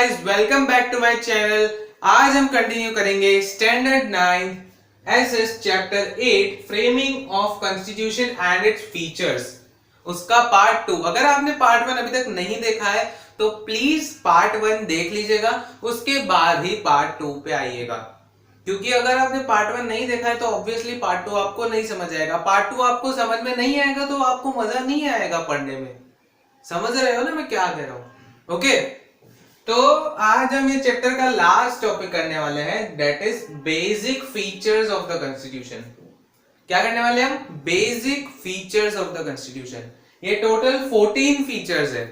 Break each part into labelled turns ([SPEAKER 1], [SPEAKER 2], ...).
[SPEAKER 1] Guys, welcome back to my channel. आज हम continue करेंगे standard 9 SS chapter 8 framing of constitution and its features, उसका part 2। अगर आपने पार्ट 1 अभी तक नहीं देखा है तो प्लीज पार्ट 1 देख लीजिएगा, उसके बाद ही पार्ट 2 पे आइएगा। क्योंकि अगर आपने पार्ट 1 नहीं देखा है तो ऑब्वियसली पार्ट 2 आपको नहीं समझ आएगा। पार्ट 2 आपको समझ में नहीं आएगा तो आपको मजा नहीं आएगा पढ़ने में। समझ रहे हो ना मैं क्या कह रहा हूं? ओके, तो आज हम ये चैप्टर का लास्ट टॉपिक करने वाले हैं, that is basic features of the constitution. क्या करने वाले हैं हम? Basic features of the constitution. ये टोटल 14 फीचर्स है।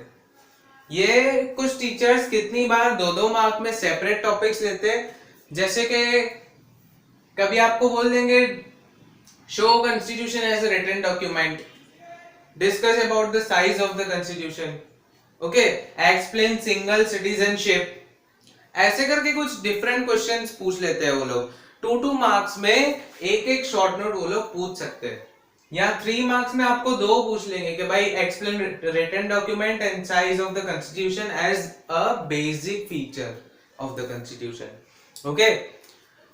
[SPEAKER 1] ये कुछ टीचर्स कितनी बार 2-2 मार्क में सेपरेट टॉपिक्स लेते हैं, जैसे कि कभी आपको बोल देंगे show constitution as a written document, discuss about the size of the constitution, okay, explain single citizenship. ऐसे करके कुछ डिफरेंट क्वेश्चंस पूछ लेते हैं वो लोग। 2-2 मार्क्स में एक एक शॉर्ट नोट वो लोग पूछ सकते हैं, या 3 मार्क्स में आपको 2 पूछ लेंगे कि भाई explain written document and size of the constitution as a basic feature of the constitution. Okay,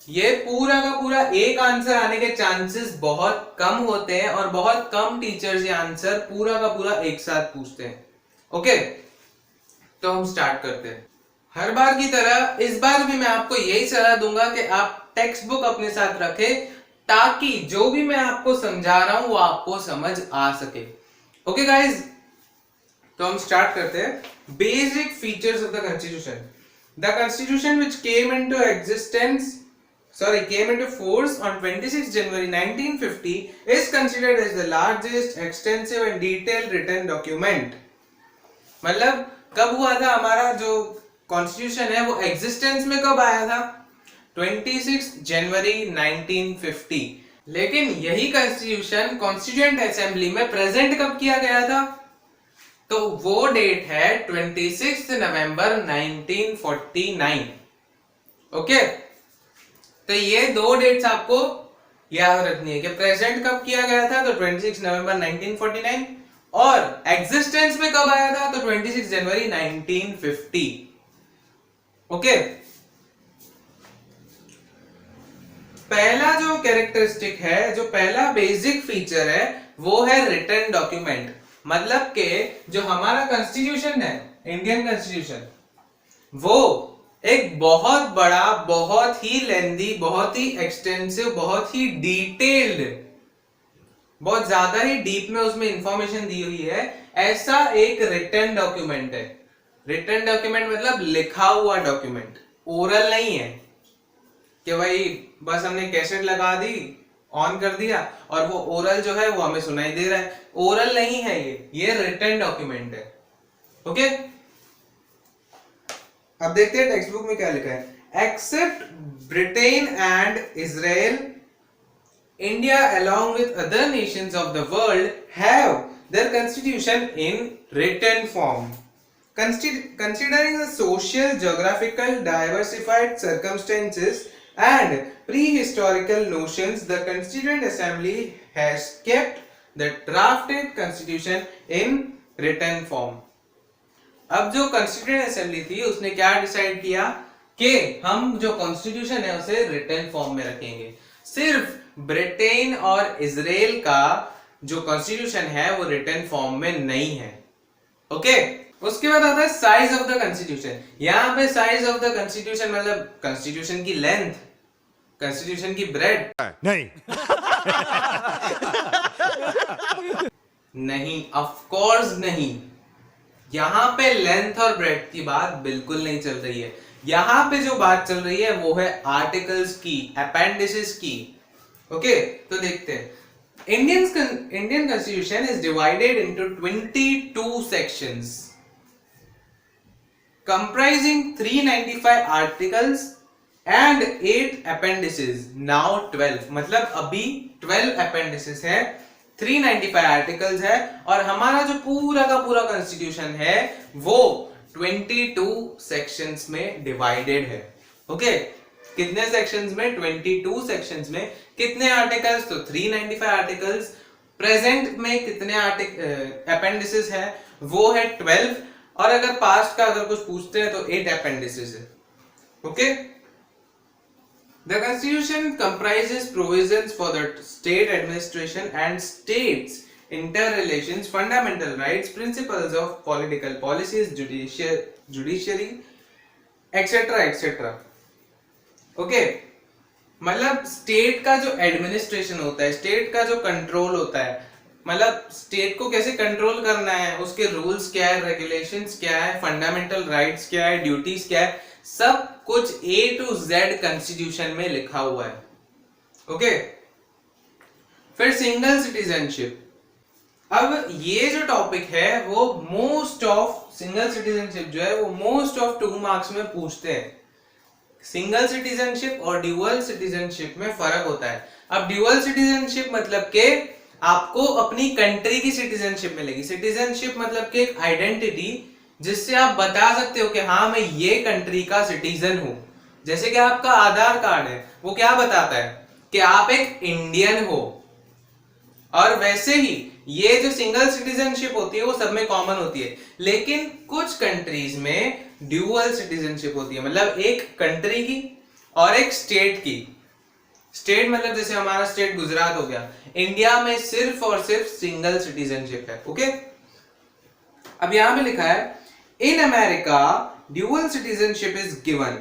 [SPEAKER 1] ये पूरा का पूरा एक आंसर आने के चांसेस बहुत कम होते हैं और बहुत कम टीचर्स ये आंसर पूरा का पूरा एक साथ पूछते हैं। ओके, तो हम स्टार्ट करते हैं। हर बार की तरह इस बार भी मैं आपको यही सलाह दूंगा कि आप टेक्स्ट बुक अपने साथ रखें, ताकि जो भी मैं आपको समझा रहा हूं वो आपको समझ आ सके। ओके गाइज, तो हम स्टार्ट करते हैं। Basic features of the constitution. The constitution which came into force on 26 January 1950 is considered as the largest, extensive and detailed written document। मतलब कब हुआ था हमारा जो कॉन्स्टिट्यूशन है वो एग्जिस्टेंस में कब आया था? 26 जनवरी 1950। लेकिन यही कॉन्स्टिट्यूशन कॉन्स्टिट्यूएंट असेंबली में प्रेजेंट कब किया गया था? तो वो डेट है 26 नवंबर 1949। ओके, तो ये 2 डेट्स आपको याद रखनी है कि प्रेजेंट कब किया गया था तो 26 नवंबर 1949, और एग्जिस्टेंस में कब आया था तो 26 जनवरी 1950। ओके, पहला जो कैरेक्टरिस्टिक है, जो पहला बेसिक फीचर है, वो है रिटन डॉक्यूमेंट। मतलब कि जो हमारा कॉन्स्टिट्यूशन है, इंडियन कॉन्स्टिट्यूशन, वो एक बहुत बड़ा, बहुत ही लेंथी, बहुत ही एक्सटेंसिव, बहुत ही डिटेल्ड, बहुत ज्यादा ही डीप में उसमें इंफॉर्मेशन दी हुई है, ऐसा एक रिटन डॉक्यूमेंट है। रिटन डॉक्यूमेंट मतलब लिखा हुआ डॉक्यूमेंट, ओरल नहीं है कि भाई बस हमने कैसेट लगा दी, ऑन कर दिया और वो ओरल जो है वो हमें सुनाई दे रहा है। ओरल नहीं है ये रिटन डॉक्यूमेंट है। ओके, अब देखते हैं टेक्स्ट बुक में क्या लिखा है। Except Britain and Israel, India along with other nations of the world have their constitution in written form. Considering the social, geographical, diversified circumstances and prehistorical notions, the Constituent Assembly has kept the drafted constitution in written form. अब जो Constituent Assembly थी उसने क्या decide किया कि हम जो constitution है उसे रिटन फॉर्म में रखेंगे। सिर्फ ब्रिटेन और इजराइल का जो कॉन्स्टिट्यूशन है वो रिटन फॉर्म में नहीं है। ओके, उसके बाद आता है साइज ऑफ द कॉन्स्टिट्यूशन। यहां पे साइज ऑफ द कॉन्स्टिट्यूशन मतलब कॉन्स्टिट्यूशन की लेंथ, कॉन्स्टिट्यूशन की ब्रेड
[SPEAKER 2] नहीं
[SPEAKER 1] नहीं, ऑफ कोर्स नहीं। यहां पे लेंथ और ब्रेड की बात बिल्कुल नहीं चल रही है। यहां पे जो बात चल रही है वो है आर्टिकल्स की, अपेंडिसेस की। ओके, तो देखते हैं। Indian constitution is divided into 22 sections comprising 395 articles and 8 appendices. Now 12, मतलब अभी 12 अपेंडिसेस है, 395 आर्टिकल्स है, और हमारा जो पूरा का पूरा कॉन्स्टिट्यूशन है वो 22 सेक्शंस में डिवाइडेड है। ओके, कितने सेक्शंस में? 22 सेक्शंस में। कितने आर्टिकल्स? तो 395 आर्टिकल्स। प्रेजेंट में कितने अपेंडिसेस है? वो है 12, और अगर पास्ट का अगर कुछ पूछते हैं तो 8 अपेंडिसेस है। Okay, the constitution comprises provisions for the state administration and states interrelations, fundamental rights, principles of political policies, judiciary, etc. etc. Okay, मतलब स्टेट का जो एडमिनिस्ट्रेशन होता है, स्टेट का जो कंट्रोल होता है, मतलब स्टेट को कैसे कंट्रोल करना है, उसके रूल्स क्या है, रेगुलेशंस क्या है, फंडामेंटल राइट्स क्या है, ड्यूटीज क्या है, सब कुछ A to Z कॉन्स्टिट्यूशन में लिखा हुआ है। ओके, फिर सिंगल सिटीजनशिप। अब ये जो टॉपिक है वो मोस्ट ऑफ सिंगल सिटीजनशिप जो है वो मोस्ट ऑफ 2 मार्क्स में पूछते हैं। सिंगल सिटीजनशिप और ड्यूअल सिटीजनशिप में फर्क होता है। अब ड्यूअल सिटीजनशिप मतलब के आपको अपनी कंट्री की सिटीजनशिप मिलेगी। सिटीजनशिप मतलब के एक आइडेंटिटी जिससे आप बता सकते हो कि हाँ मैं ये कंट्री का सिटीजन हूं। जैसे कि आपका आधार कार्ड है, वो क्या बताता है कि आप एक इंडियन हो। और वैसे ही ये जो सिंगल सिटीजनशिप होती है वो सब में कॉमन होती है, लेकिन कुछ कंट्रीज में ड्यूअल सिटीजनशिप होती है, मतलब एक कंट्री की और एक स्टेट की। स्टेट मतलब जैसे हमारा स्टेट गुजरात हो गया, इंडिया में सिर्फ और सिर्फ सिंगल सिटीजनशिप है। ओके, अब यहां पे लिखा है in America dual citizenship is given,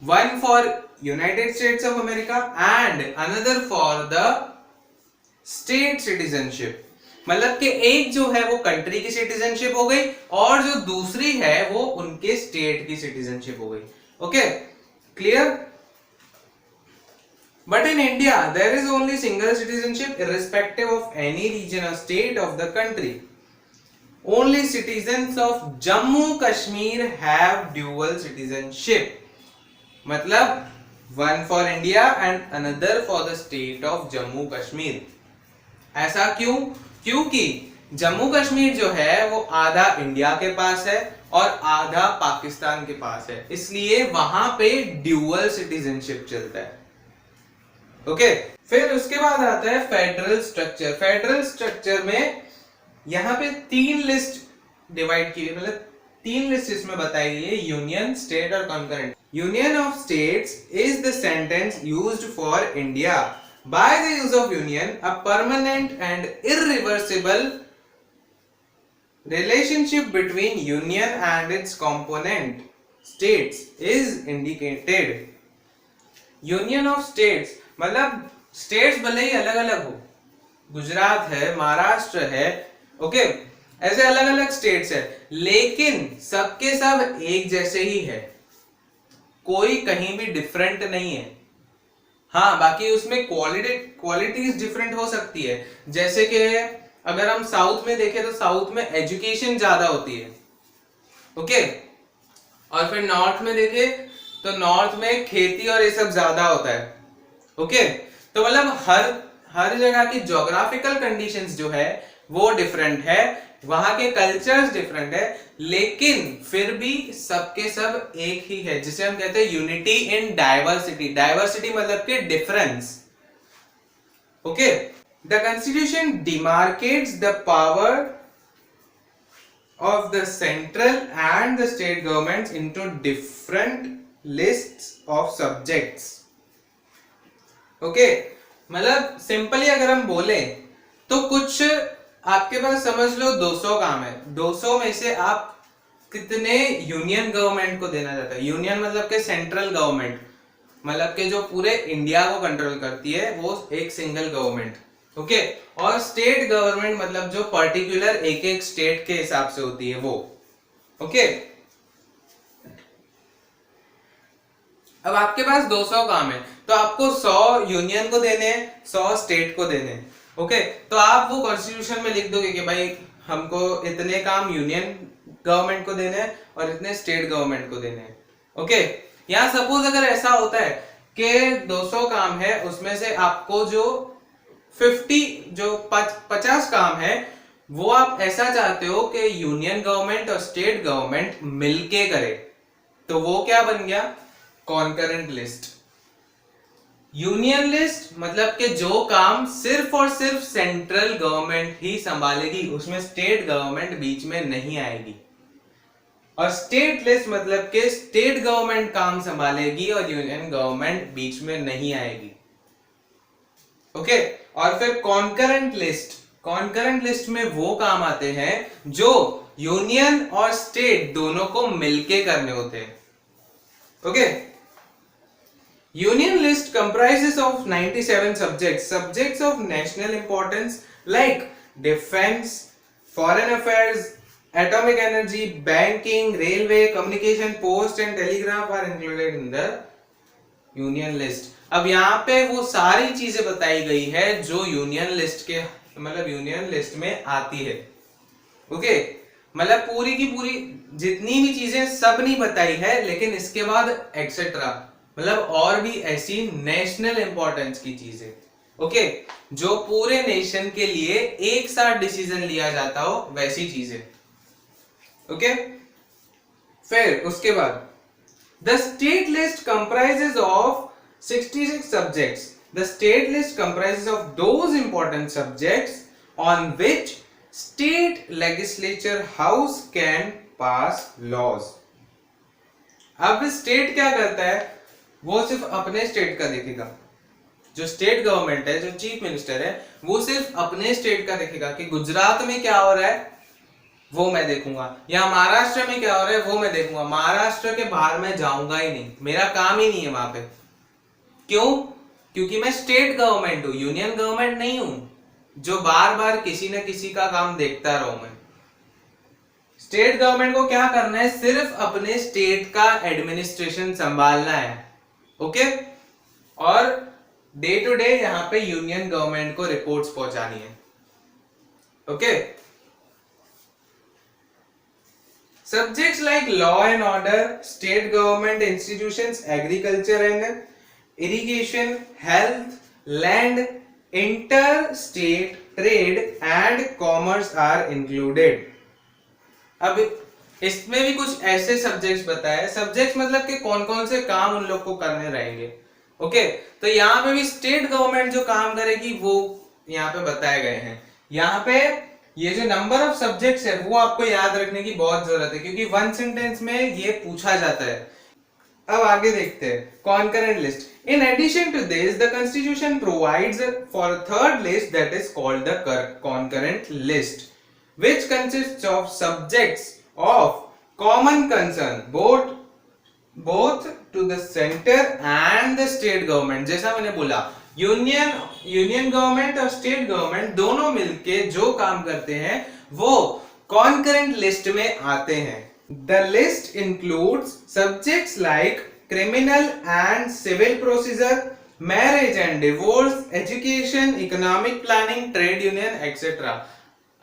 [SPEAKER 1] one for United states of America and another for the state citizenship. मतलब कि एक जो है वो कंट्री की सिटीजनशिप हो गई और जो दूसरी है वो उनके स्टेट की सिटीजनशिप हो गई। Okay, clear? But in India there is only single citizenship irrespective of any region or state of the country. Only citizens of Jammu Kashmir have dual citizenship, मतलब one for India and another for the state of Jammu Kashmir. ऐसा क्यों? क्योंकि जम्मू कश्मीर जो है वो आधा India के पास है और आधा पाकिस्तान के पास है, इसलिए वहां पे ड्यूअल सिटीजनशिप चलता है। ओके, फिर उसके बाद आता है फेडरल स्ट्रक्चर। फेडरल स्ट्रक्चर में यहां पे 3 लिस्ट डिवाइड की, मतलब 3 लिस्ट इसमें बताई गई है, यूनियन, स्टेट और concurrent. Union of states is the sentence used for India. By the use of union, a permanent and irreversible relationship between union and its component states is indicated. Union of states मतलब states भले ही अलग अलग हो, गुजरात है, महाराष्ट्र है, okay, ऐसे अलग अलग स्टेट्स है, लेकिन सबके सब एक जैसे ही है, कोई कहीं भी डिफरेंट नहीं है। हाँ, बाकी उसमें क्वालिटीज डिफरेंट हो सकती है। जैसे कि अगर हम साउथ में देखें तो साउथ में एजुकेशन ज्यादा होती है। ओके, और फिर नॉर्थ में देखें तो नॉर्थ में खेती और ये सब ज्यादा होता है। ओके, तो मतलब हर जगह की ज्योग्राफिकल कंडीशंस जो है वो डिफरेंट है, वहां के कल्चर्स डिफरेंट है, लेकिन फिर भी सबके सब एक ही है, जिसे हम कहते हैं यूनिटी इन डाइवर्सिटी। डाइवर्सिटी मतलब के difference. Okay, the constitution demarcates the power of the central and the state governments into different lists of subjects. Okay, मतलब सिंपली अगर हम बोले तो कुछ आपके पास समझ लो 200 काम है, 200 में से आप कितने यूनियन गवर्नमेंट को देना चाहते हैं? यूनियन मतलब के सेंट्रल गवर्नमेंट, मतलब के जो पूरे इंडिया को कंट्रोल करती है वो एक सिंगल गवर्नमेंट। ओके, और स्टेट गवर्नमेंट मतलब जो पर्टिकुलर एक एक स्टेट के हिसाब से होती है वो। ओके, अब आपके पास 200 काम है तो आपको 100 यूनियन को देने हैं, 100 स्टेट को देने हैं। ओके, तो आप वो कॉन्स्टिट्यूशन में लिख दोगे कि भाई हमको इतने काम यूनियन गवर्नमेंट को देने हैं और इतने स्टेट गवर्नमेंट को देने हैं। ओके, यहाँ सपोज अगर ऐसा होता है कि 200 काम है, उसमें से आपको जो 50 काम है वो आप ऐसा चाहते हो कि यूनियन गवर्नमेंट और स्टेट गवर्नमेंट मिलके करे, तो वो क्या बन गया? Concurrent list. यूनियन लिस्ट मतलब कि जो काम सिर्फ और सिर्फ सेंट्रल गवर्नमेंट ही संभालेगी, उसमें स्टेट गवर्नमेंट बीच में नहीं आएगी। और स्टेट लिस्ट मतलब कि स्टेट गवर्नमेंट काम संभालेगी और यूनियन गवर्नमेंट बीच में नहीं आएगी। ओके और फिर कॉन्करेंट लिस्ट, कॉन्करेंट लिस्ट में वो काम आते हैं जो यूनियन और स्टेट दोनों को मिलके करने होते हैं। Okay union list comprises of 97 subjects of national importance like defense, foreign affairs, atomic energy, banking, railway, communication, post and telegraph are included in the union list. अब यहाँ पे वो सारी चीजें बताई गई है जो यूनियन लिस्ट के मतलब यूनियन लिस्ट में आती है। ओके मतलब पूरी की पूरी जितनी भी चीजें सब नहीं बताई है, लेकिन इसके बाद एक्सेट्रा मतलब और भी ऐसी नेशनल इंपॉर्टेंस की चीजें, ओके जो पूरे नेशन के लिए एक साथ डिसीजन लिया जाता हो वैसी चीजें। ओके फिर उसके बाद the state list comprises of 66 subjects. The state list comprises of those important subjects on which state legislature house can pass laws. अब स्टेट क्या करता है, वो सिर्फ अपने स्टेट का देखेगा। जो स्टेट गवर्नमेंट है, जो चीफ मिनिस्टर है, वो सिर्फ अपने स्टेट का देखेगा कि गुजरात में क्या हो रहा है वो मैं देखूंगा, या महाराष्ट्र में क्या हो रहा है वो मैं देखूंगा। महाराष्ट्र के बाहर मैं जाऊंगा ही नहीं, मेरा काम ही नहीं है वहां पे। क्यों? क्योंकि मैं स्टेट गवर्नमेंट हूं, यूनियन गवर्नमेंट नहीं हूं जो बार बार किसी न किसी का काम देखता रहूं मैं। स्टेट गवर्नमेंट को क्या करना है, सिर्फ अपने स्टेट का एडमिनिस्ट्रेशन संभालना है। ओके और डे टू डे यहां पे यूनियन गवर्नमेंट को रिपोर्ट्स पहुंचानी है। Okay subjects like law and order, state government institutions, agriculture and irrigation, health, land, interstate trade and commerce are included. अब इसमें भी कुछ ऐसे सब्जेक्ट्स बताए, सब्जेक्ट्स मतलब कि कौन कौन से काम उन लोग को करने रहेंगे। ओके तो यहाँ पे भी स्टेट गवर्नमेंट जो काम करेगी वो यहाँ पे बताए गए हैं। यहाँ पे ये जो नंबर ऑफ सब्जेक्ट्स है वो आपको याद रखने की बहुत जरूरत है, क्योंकि वन सेंटेंस में ये पूछा जाता है। अब आगे देखते हैं concurrent list. In addition to this, the Constitution provides for a third list that is called the concurrent list, which consists of subjects of common concern both to the center and the state government. जैसा मैंने बोला union government और state government दोनों मिलके जो काम करते हैं वो concurrent लिस्ट में आते हैं। The list includes subjects like criminal and civil procedure, marriage and divorce, education, economic planning, trade union, etc.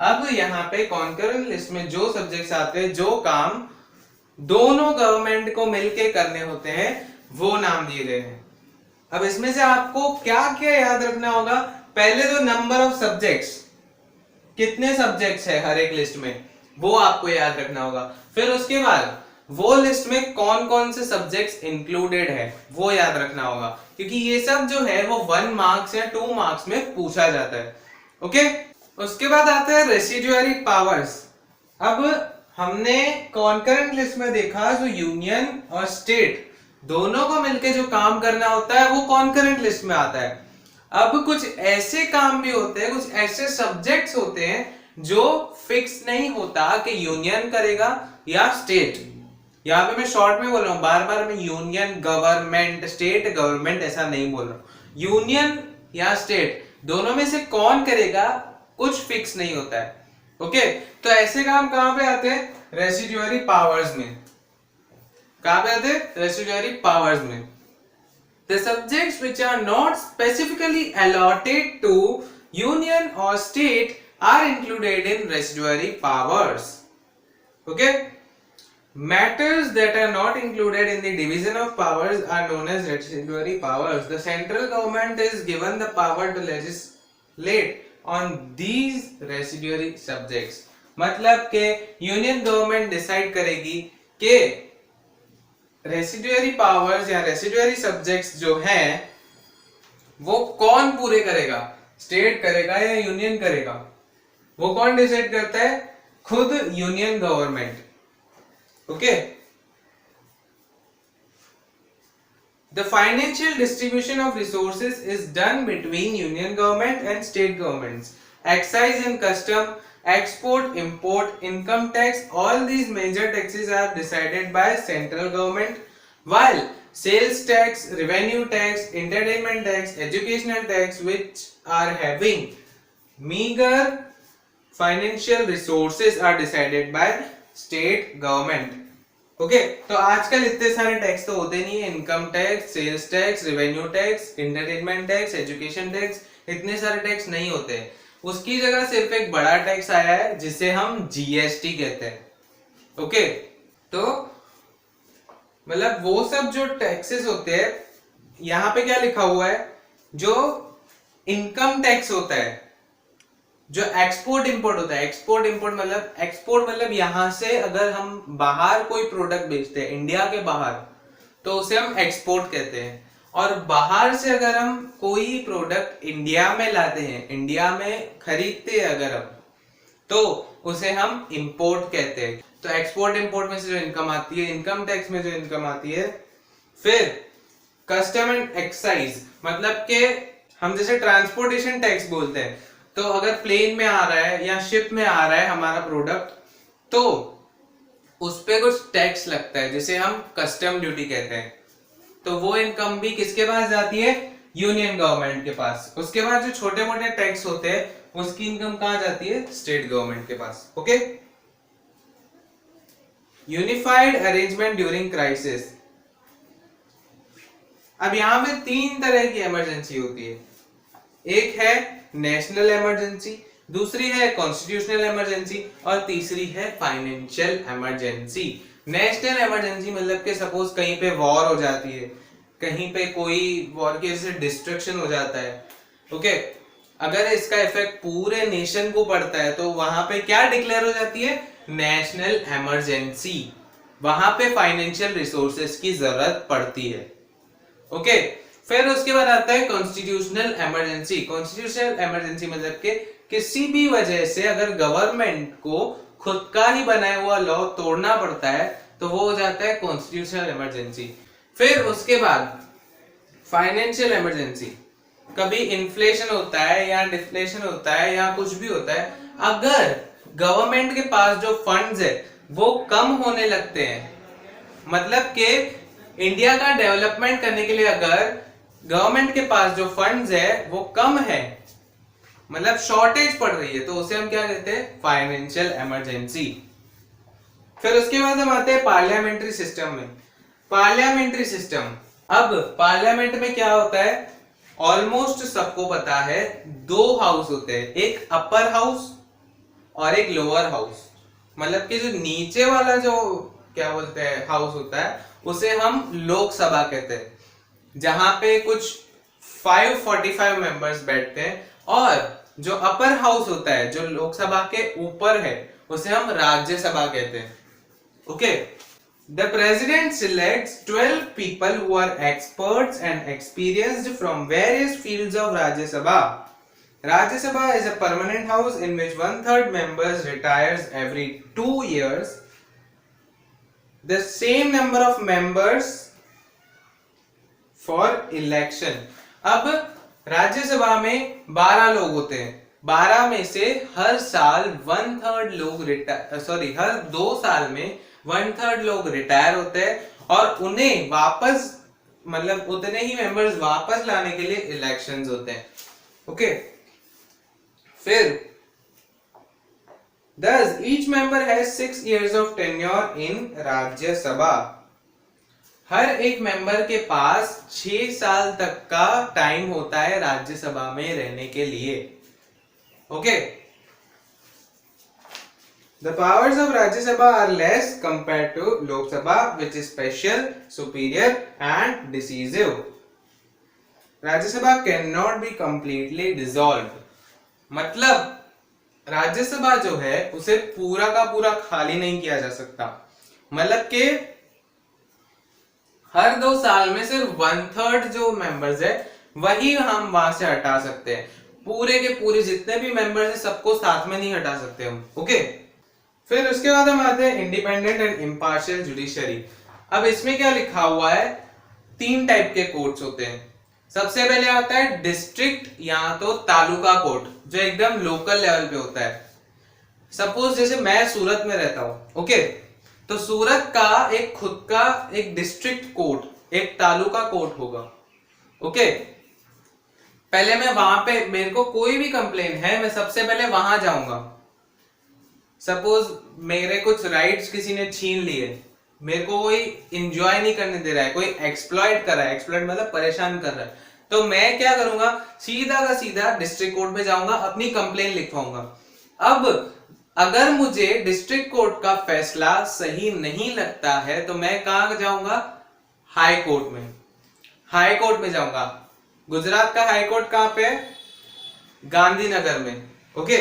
[SPEAKER 1] अब यहाँ पे concurrent list में जो subjects आते हैं, जो काम दोनों गवर्नमेंट को मिलके करने होते हैं, वो नाम दिए गए हैं। अब इसमें से आपको क्या क्या याद रखना होगा, पहले तो नंबर ऑफ सब्जेक्ट्स, कितने सब्जेक्ट्स है हर एक लिस्ट में, वो आपको याद रखना होगा। फिर उसके बाद वो लिस्ट में कौन कौन से सब्जेक्ट्स इंक्लूडेड है वो याद रखना होगा, क्योंकि ये सब जो है वो 1 मार्क्स या 2 मार्क्स में पूछा जाता है। ओके उसके बाद आता है रेसिडुअरी पावर्स। अब हमने कॉन्करेंट लिस्ट में देखा जो यूनियन और स्टेट दोनों को मिलकर जो काम करना होता है वो कॉन्करेंट लिस्ट में आता है। अब कुछ ऐसे काम भी होते हैं, कुछ ऐसे सब्जेक्ट्स होते हैं जो फिक्स नहीं होता कि यूनियन करेगा या स्टेट। यहाँ पे मैं शॉर्ट में बोल रहा हूँ, बार बार मैं यूनियन गवर्नमेंट स्टेट गवर्नमेंट ऐसा नहीं बोल रहा हूँ। यूनियन या स्टेट दोनों में से कौन करेगा कुछ फिक्स नहीं होता है। ओके तो ऐसे काम कहाँ पे आते हैं, रेसिडुअरी पावर्स में। कहाँ पे आते हैं, रेसिडुअरी पावर्स में। The subjects which are not specifically allotted to union or state are included in residuary powers. Okay? Matters that are not included in the division of powers are known as residuary powers. The central government is given the power to legislate on these residuary subjects. मतलब के union government decide करेगी कि residuary powers या residuary subjects जो हैं वो कौन पूरे करेगा, स्टेट करेगा या यूनियन करेगा, वो कौन डिसाइड करता है, खुद union government. Okay. The financial distribution of resources is done between union government and state governments. Excise and custom, export, import, income tax, all these major taxes are decided by central government, while sales tax, revenue tax, entertainment tax, educational tax, which are having meager financial resources, are decided by state government. Okay तो आजकल इतने सारे tax तो होते नहीं है, income tax, sales tax, revenue tax, entertainment tax, education tax, इतने सारे टैक्स नहीं होते हैं। उसकी जगह सिर्फ एक बड़ा टैक्स आया है जिसे हम जीएसटी कहते हैं। ओके तो मतलब वो सब जो टैक्सेस होते हैं, यहाँ पे क्या लिखा हुआ है, जो इनकम टैक्स होता है, जो एक्सपोर्ट इंपोर्ट होता है, एक्सपोर्ट मतलब यहां से अगर हम बाहर कोई प्रोडक्ट बेचते हैं इंडिया के बाहर तो उसे हम एक्सपोर्ट कहते हैं, और बाहर से अगर हम कोई प्रोडक्ट इंडिया में लाते हैं, इंडिया में खरीदते हैं अगर हम, तो उसे हम इंपोर्ट कहते हैं। तो एक्सपोर्ट इंपोर्ट में से जो इनकम आती है, इनकम टैक्स में जो इनकम आती है। फिर कस्टम एंड एक्साइज मतलब के हम जैसे ट्रांसपोर्टेशन टैक्स बोलते हैं, तो अगर प्लेन में आ रहा है या शिप में आ रहा है हमारा प्रोडक्ट, तो उस पे कुछ टैक्स लगता है जिसे हम कस्टम ड्यूटी कहते हैं। तो वो इनकम भी किसके पास जाती है, यूनियन गवर्नमेंट के पास। उसके बाद जो छोटे मोटे टैक्स होते हैं उसकी इनकम कहां जाती है, स्टेट गवर्नमेंट के पास। Okay, unified arrangement during crisis. अब यहां पे तीन तरह की इमरजेंसी होती है, एक है नेशनल इमरजेंसी, दूसरी है कॉन्स्टिट्यूशनल इमरजेंसी, और तीसरी है फाइनेंशियल इमरजेंसी। नेशनल इमरजेंसी मतलब कि सपोज कहीं पे वॉर हो जाती है, कहीं पे कोई वॉर की वजह से डिस्ट्रक्शन हो जाता है, ओके, अगर इसका इफेक्ट पूरे नेशन को पड़ता है तो वहां पे क्या डिक्लेयर हो जाती है, नेशनल इमरजेंसी। वहां पे फाइनेंशियल रिसोर्सेज की जरूरत पड़ती है। ओके, फिर उसके बाद आता है कॉन्स्टिट्यूशनल इमरजेंसी। कॉन्स्टिट्यूशनल इमरजेंसी मतलब कि किसी भी वजह से अगर गवर्नमेंट को खुद का ही बनाया हुआ लॉ तोड़ना पड़ता है तो वो हो जाता है कॉन्स्टिट्यूशनल इमरजेंसी। फिर उसके बाद फाइनेंशियल इमरजेंसी, कभी इन्फ्लेशन होता है या डिफ्लेशन होता है या कुछ भी होता है, अगर गवर्नमेंट के पास जो फंड्स है वो कम होने लगते हैं, मतलब कि इंडिया का डेवलपमेंट करने के लिए अगर गवर्नमेंट के पास जो फंड्स है वो कम है, मतलब शॉर्टेज पड़ रही है, तो उसे हम क्या कहते हैं, फाइनेंशियल इमरजेंसी। फिर उसके बाद हम आते हैं पार्लियामेंट्री सिस्टम में। पार्लियामेंट्री सिस्टम, अब पार्लियामेंट में क्या होता है, ऑलमोस्ट सबको पता है, दो हाउस होते हैं, एक अपर हाउस और एक लोअर हाउस। मतलब कि जो नीचे वाला जो क्या बोलते हैं हाउस होता है उसे हम लोकसभा कहते हैं, जहां पे कुछ 545 मेंबर्स बैठते हैं, और जो अपर हाउस होता है जो लोकसभा के ऊपर है उसे हम राज्यसभा कहते हैं। Okay, the president selects 12 people who are experts and experienced from various fields of Rajya Sabha. Rajya Sabha is a permanent house in which 1/3 members retires every 2 years. The same number of members for election. अब राज्यसभा में 12 लोग होते हैं, 12 में से हर साल 1/3 लोग हर 2 साल में 1/3 लोग रिटायर होते हैं, और उन्हें वापस मतलब उतने ही मेंबर्स वापस लाने के लिए इलेक्शंस होते हैं। ओके, फिर thus each member has 6 years of tenure in राज्य सभा। हर एक मेंबर के पास 6 साल तक का टाइम होता है राज्यसभा में रहने के लिए। Okay, the powers of Rajya Sabha are less compared to Lok Sabha, which is special, superior and decisive. Rajya Sabha cannot be completely dissolved. मतलब राज्यसभा जो है उसे पूरा का पूरा खाली नहीं किया जा सकता, मतलब कि हर 2 साल में सिर्फ 1/3 जो मेंबर्स है वही हम वहां से हटा सकते हैं, पूरे के पूरे जितने भी मेंबर्स हैं सबको साथ में नहीं हटा सकते हम। ओके, फिर उसके बाद हम आते हैं इंडिपेंडेंट एंड इम्पार्शियल जुडिशरी। अब इसमें क्या लिखा हुआ है, 3 टाइप के कोर्ट्स होते हैं। सबसे पहले आता है डिस्ट्रिक्ट या तो तालुका कोर्ट, जो एकदम लोकल लेवल पे होता है। सपोज जैसे मैं सूरत में रहता हूं, ओके, तो सूरत का एक खुद का एक डिस्ट्रिक्ट कोर्ट, एक तालुका कोर्ट होगा, ओके। पहले मैं वहां पे, मेरे को कोई भी कंप्लेन है, मैं सबसे पहले वहां जाऊंगा। सपोज मेरे कुछ राइट्स किसी ने छीन लिए, मेरे को कोई इंजॉय नहीं करने दे रहा है, कोई एक्सप्लॉइट कर रहा है, एक्सप्लॉइट मतलब परेशान कर रहा है, तो मैं क्या करूंगा, सीधा का सीधा डिस्ट्रिक्ट कोर्ट में जाऊंगा, अपनी कंप्लेन लिखवाऊंगा। अब अगर मुझे डिस्ट्रिक्ट कोर्ट का फैसला सही नहीं लगता है तो मैं कहां जाऊंगा, हाई कोर्ट में। हाई कोर्ट में जाऊंगा। गुजरात का हाई कोर्ट कहां पे है, गांधीनगर में, ओके।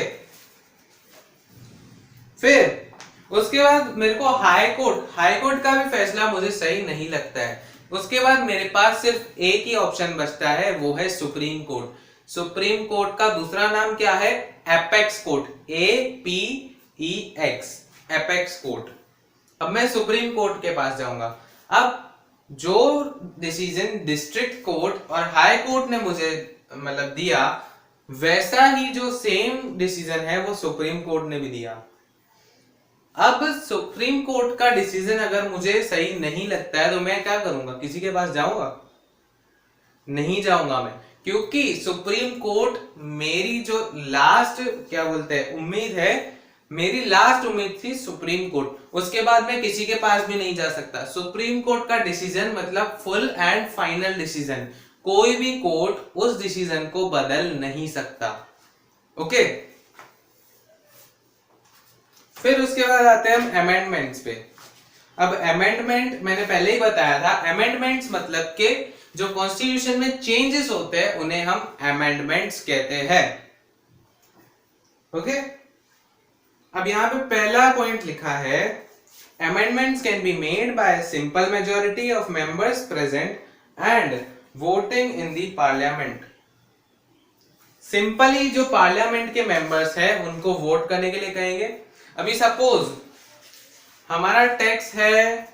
[SPEAKER 1] फिर उसके बाद मेरे को हाई कोर्ट का भी फैसला मुझे सही नहीं लगता है, उसके बाद मेरे पास सिर्फ एक ही ऑप्शन बचता है, वो है सुप्रीम कोर्ट। सुप्रीम कोर्ट का दूसरा नाम क्या है, apex court, APEX, apex court. अब मैं सुप्रीम कोर्ट के पास जाऊंगा। अब जो डिसीजन डिस्ट्रिक्ट कोर्ट और हाई कोर्ट ने मुझे मतलब दिया, वैसा ही जो सेम डिसीजन है वो सुप्रीम कोर्ट ने भी दिया। अब सुप्रीम कोर्ट का डिसीजन अगर मुझे सही नहीं लगता है तो मैं क्या करूंगा, किसी के पास जाऊंगा, नहीं जाऊंगा मैं, क्योंकि सुप्रीम कोर्ट मेरी जो लास्ट क्या बोलते हैं उम्मीद है, मेरी लास्ट उम्मीद थी सुप्रीम कोर्ट। उसके बाद मैं किसी के पास भी नहीं जा सकता। सुप्रीम कोर्ट का डिसीजन मतलब फुल एंड फाइनल डिसीजन, कोई भी कोर्ट उस डिसीजन को बदल नहीं सकता, ओके। फिर उसके बाद आते हैं हम अमेंडमेंट्स पे। अब अमेंडमेंट मैंने पहले ही बताया था, अमेंडमेंट्स मतलब के जो कॉन्स्टिट्यूशन में चेंजेस होते हैं उन्हें हम अमेंडमेंट्स कहते हैं, ओके। अब यहां पे पहला पॉइंट लिखा है, amendments can be made by simple majority of members present and voting in the parliament. Simply जो पार्लियामेंट के मेंबर्स हैं उनको वोट करने के लिए कहेंगे। अभी सपोज हमारा टैक्स है,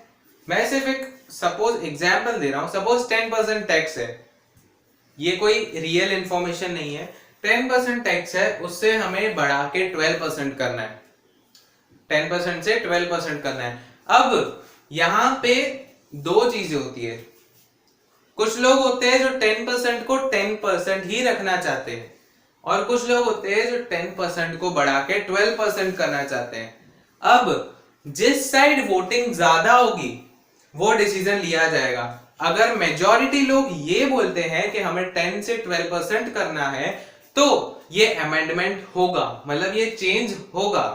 [SPEAKER 1] मैं सिर्फ एक सपोज एग्जांपल दे रहा हूं, सपोज 10% टैक्स है, ये कोई रियल इंफॉर्मेशन नहीं है, 10% टैक्स है, उससे हमें बढ़ा के 12% करना है, 10% से 12% करना है। अब यहां पे दो चीजें होती है, कुछ लोग होते हैं जो 10% को 10% ही रखना चाहते हैं और कुछ लोग होते हैं जो 10% को बढ़ा के 12% करना चाहते हैं। अब जिस साइड वोटिंग ज्यादा होगी वो डिसीजन लिया जाएगा। अगर मेजॉरिटी लोग ये बोलते हैं कि हमें 10 से 12% करना है तो ये अमेंडमेंट होगा, मतलब ये चेंज होगा।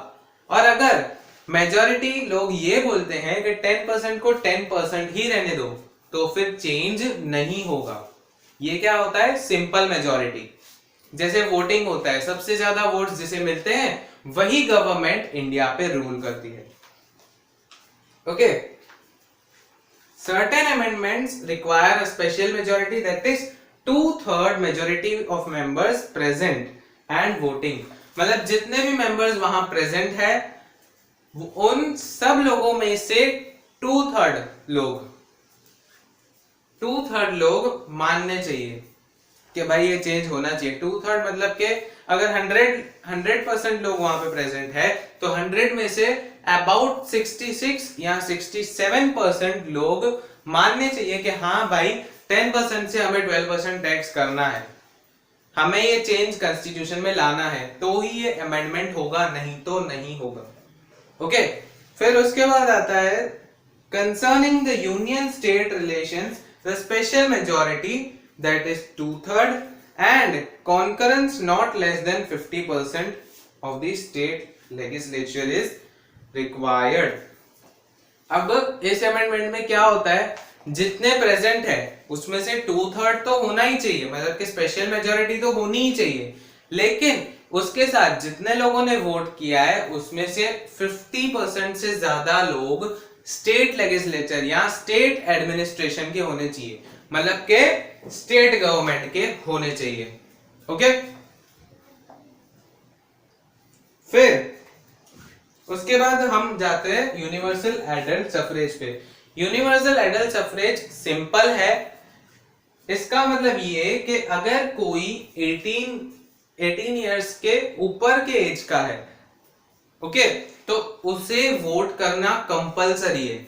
[SPEAKER 1] और अगर मेजॉरिटी लोग ये बोलते हैं कि 10% को 10% ही रहने दो तो फिर चेंज नहीं होगा। ये क्या होता है, सिंपल मेजॉरिटी। जैसे वोटिंग होता है, सबसे ज्यादा वोट्स जिसे मिलते हैं वही गवर्नमेंट इंडिया पे रूल करती है, okay. Certain amendments require a special majority, that is 2/3 majority of members present and voting। मतलब जितने भी मेंबर्स वहां प्रेजेंट है उन सब लोगों में से 2/3 लोग मानने चाहिए कि भाई ये चेंज होना चाहिए। 2/3 मतलब कि अगर 100% लोग वहां पे प्रेजेंट है तो 100 में से अबाउट 66 या 67% लोग मानने चाहिए कि हाँ भाई 10% से हमें 12% टैक्स करना है, हमें ये चेंज कॉन्स्टिट्यूशन में लाना है, तो ही ये अमेंडमेंट होगा, नहीं तो नहीं होगा, ओके। फिर उसके बाद आता है concerning the union state relations the special majority that is 2/3 and concurrence not less than 50% of the state legislature is required। अब इस अमेंडमेंट में क्या होता है, जितने प्रेजेंट है उसमें से 2/3 तो होना ही चाहिए, मतलब कि स्पेशल मेजॉरिटी तो होनी ही चाहिए, लेकिन उसके साथ जितने लोगों ने वोट किया है उसमें से 50% से ज्यादा लोग स्टेट लेजिस्लेचर या स्टेट एडमिनिस्ट्रेशन के होने चाहिए, मतलब के स्टेट गवर्नमेंट के होने चाहिए, ओके। फिर उसके बाद हम जाते हैं यूनिवर्सल एडल्ट सफरेज पे। यूनिवर्सल एडल्ट सफरेज सिंपल है। इसका मतलब ये कि अगर कोई 18 इयर्स के ऊपर के एज का है, ओके, तो उसे वोट करना कंपलसरी है।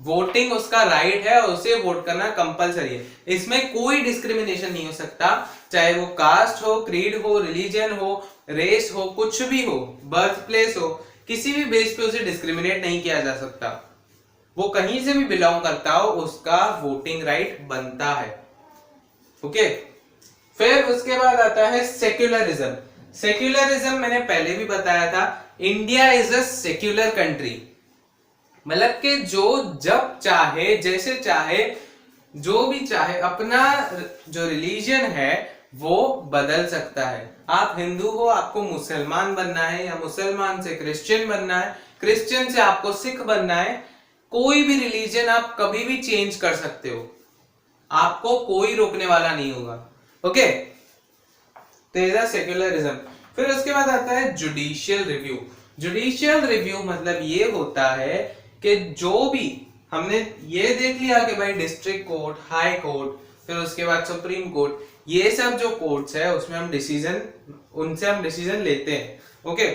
[SPEAKER 1] वोटिंग उसका राइट है और उसे वोट करना कंपलसरी है। इसमें कोई डिस्क्रिमिनेशन नहीं हो सकता, चाहे वो कास्ट हो, क्रीड हो, रिलीजन हो, रेस हो, कुछ भी हो, बर्थ प्लेस हो, किसी भी बेस पे उसे डिस्क्रिमिनेट नहीं किया जा सकता। वो कहीं से भी बिलोंग करता हो, उसका वोटिंग राइट बनता है। ओके, फिर उसके बाद आता है सेक्युलरिज्म। सेक्युलरिज्म मैंने पहले भी बताया था, India is a secular country. मतलब कि जो जब चाहे, जैसे चाहे, जो भी चाहे अपना जो रिलीजन है वो बदल सकता है। आप हिंदू हो, आपको मुसलमान बनना है, या मुसलमान से क्रिश्चियन बनना है, क्रिश्चियन से आपको सिख बनना है, कोई भी रिलीजन आप कभी भी चेंज कर सकते हो, आपको कोई रोकने वाला नहीं होगा। Okay, Teja secularism. फिर उसके बाद आता है जुडिशियल रिव्यू। जुडिशियल रिव्यू मतलब ये होता है कि जो भी हमने ये देख लिया कि भाई डिस्ट्रिक्ट कोर्ट, हाई कोर्ट, फिर उसके बाद सुप्रीम कोर्ट, ये सब जो कोर्ट्स है उसमें हम डिसीजन, उनसे हम डिसीजन लेते हैं। ओके,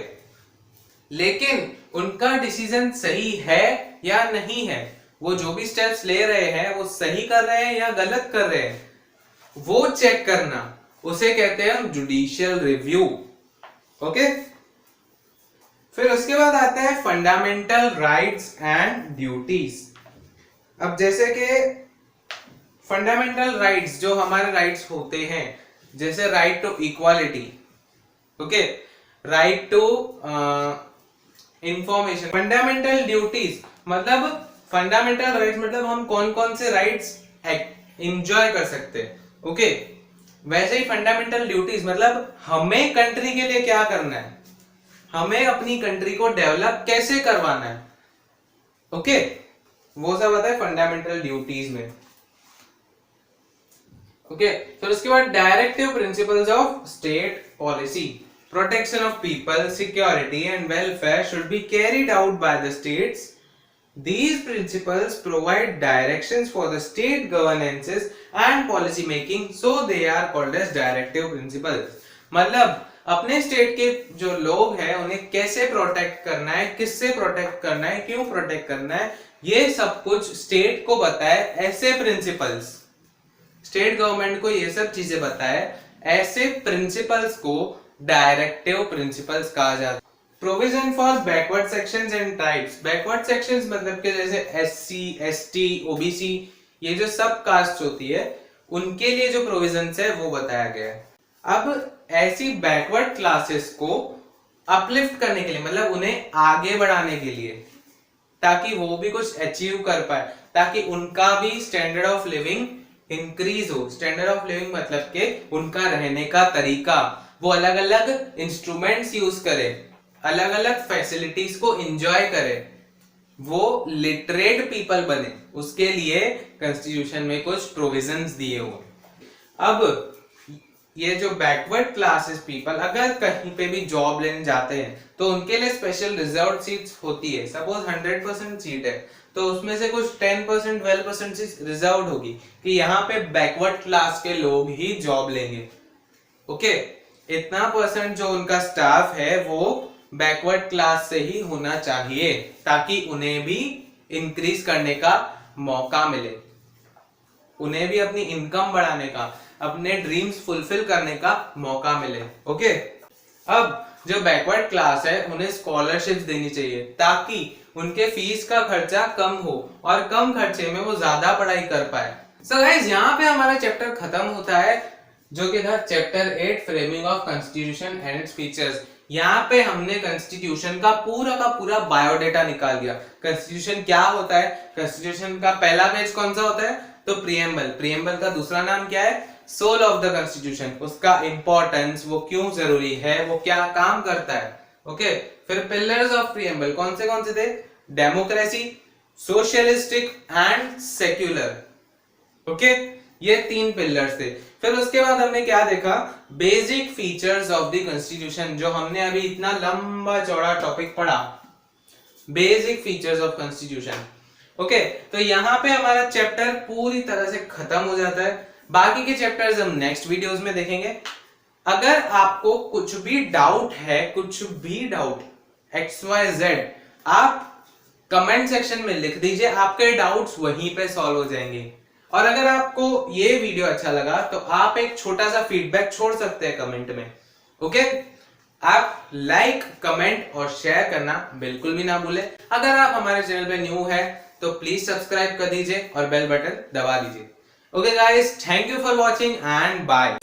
[SPEAKER 1] लेकिन उनका डिसीजन सही है या नहीं है, वो जो भी स्टेप्स ले रहे हैं वो सही कर रहे हैं या गलत कर रहे हैं, वो चेक करना, उसे कहते हैं हम जुडिशियल रिव्यू। ओके, फिर उसके बाद आता है फंडामेंटल राइट्स एंड ड्यूटीज। अब जैसे कि फंडामेंटल राइट्स, जो हमारे राइट्स होते हैं, जैसे right to equality, okay, right to information. Fundamental duties मतलब, फंडामेंटल राइट्स मतलब हम कौन कौन से राइट्स एंजॉय कर सकते हैं। ओके, वैसे ही फंडामेंटल ड्यूटीज मतलब हमें कंट्री के लिए क्या करना है, हमें अपनी कंट्री को डेवलप कैसे करवाना है। ओके, वो सब आता है फंडामेंटल ड्यूटीज में। ओके, फिर उसके बाद directive principles of state policy. Protection of people, security and welfare should be carried out by the states. These principles provide directions for the state governances and policy making, so they are called as directive principles. मतलब अपने state के जो लोग हैं उन्हें कैसे protect करना है, किससे प्रोटेक्ट करना है, क्यों प्रोटेक्ट करना है, ये सब कुछ स्टेट को बताए। ऐसे प्रिंसिपल्स, स्टेट गवर्नमेंट को ये सब चीजें बताए, ऐसे प्रिंसिपल्स को डायरेक्टिव प्रिंसिपल्स कहा जाता है। Provision for backward sections and tribes. Backward sections मतलब के जैसे एससी, एसटी, ओबीसी, ये जो सब कास्ट होती है उनके लिए जो प्रोविजंस है वो बताया गया है। अब ऐसी बैकवर्ड क्लासेस को अपलिफ्ट करने के लिए, मतलब उन्हें आगे बढ़ाने के लिए, ताकि वो भी कुछ अचीव कर पाए, ताकि उनका भी स्टैंडर्ड ऑफ लिविंग इंक्रीज हो। स्टैंडर्ड ऑफ लिविंग मतलब के उनका रहने का तरीका, वो अलग अलग इंस्ट्रूमेंट्स यूज करे, अलग अलग फैसिलिटीज को एंजॉय करे, वो लिटरेट पीपल बने, उसके लिए कॉन्स्टिट्यूशन में कुछ प्रोविजंस दिए हुए। अब ये जो बैकवर्ड क्लासेस पीपल अगर कहीं पे भी जॉब लेने जाते हैं तो उनके लिए स्पेशल रिजर्व सीट्स होती है। सपोज 100% सीट है तो उसमें से कुछ 10%, 12% सीट रिजर्व होगी कि यहाँ पे बैकवर्ड क्लास के लोग ही जॉब लेंगे। ओके, इतना परसेंट जो उनका स्टाफ है वो बैकवर्ड क्लास से ही होना चाहिए, ताकि उन्हें भी इंक्रीज करने का मौका मिले, उन्हें भी अपनी इनकम बढ़ाने का, अपने ड्रीम्स फुलफिल करने का मौका मिले। ओके, अब जो बैकवर्ड क्लास है उन्हें स्कॉलरशिप्स देनी चाहिए ताकि उनके फीस का खर्चा कम हो और कम खर्चे में वो ज्यादा पढ़ाई कर पाए। सो गाइस, यहाँ पे हमारा चैप्टर खत्म होता है, जो कि था chapter 8 framing of constitution and its features. यहाँ पे हमने कॉन्स्टिट्यूशन का पूरा बायोडेटा निकाल दिया। कॉन्स्टिट्यूशन क्या होता है, कॉन्स्टिट्यूशन का पहला पेज कौन सा होता है, तो प्रीएम्बल। प्रीएम्बल का दूसरा नाम क्या है, सोल ऑफ द कॉन्स्टिट्यूशन, उसका इंपॉर्टेंस, वो क्यों जरूरी है, वो क्या काम करता है। ओके, फिर पिलर्स ऑफ प्रीएम्बल कौन से थे, democracy, socialistic and secular. Okay, ये 3 पिलर्स थे। फिर उसके बाद हमने क्या देखा, basic features of the constitution, जो हमने अभी इतना लंबा चौड़ा टॉपिक पढ़ा, basic features of constitution. Okay, तो यहाँ पे हमारा चैप्टर पूरी तरह से खत्म हो जाता है। बाकी के चैप्टर्स हम नेक्स्ट वीडियोस में देखेंगे। अगर आपको कुछ भी डाउट है, कुछ भी डाउट XYZ, आप कमेंट सेक्शन में लिख दीजिए, आपके डाउट्स वहीं पे सॉल्व हो जाएंगे। और अगर आपको ये वीडियो अच्छा लगा तो आप एक छोटा सा फीडबैक छोड़ सकते हैं कमेंट में। ओके, आप लाइक, कमेंट और शेयर करना बिल्कुल भी ना भूलें। अगर आप हमारे चैनल पे न्यू है तो प्लीज सब्सक्राइब कर दीजिए और बेल बटन दबा दीजिए। Okay guys, thank you for watching and bye.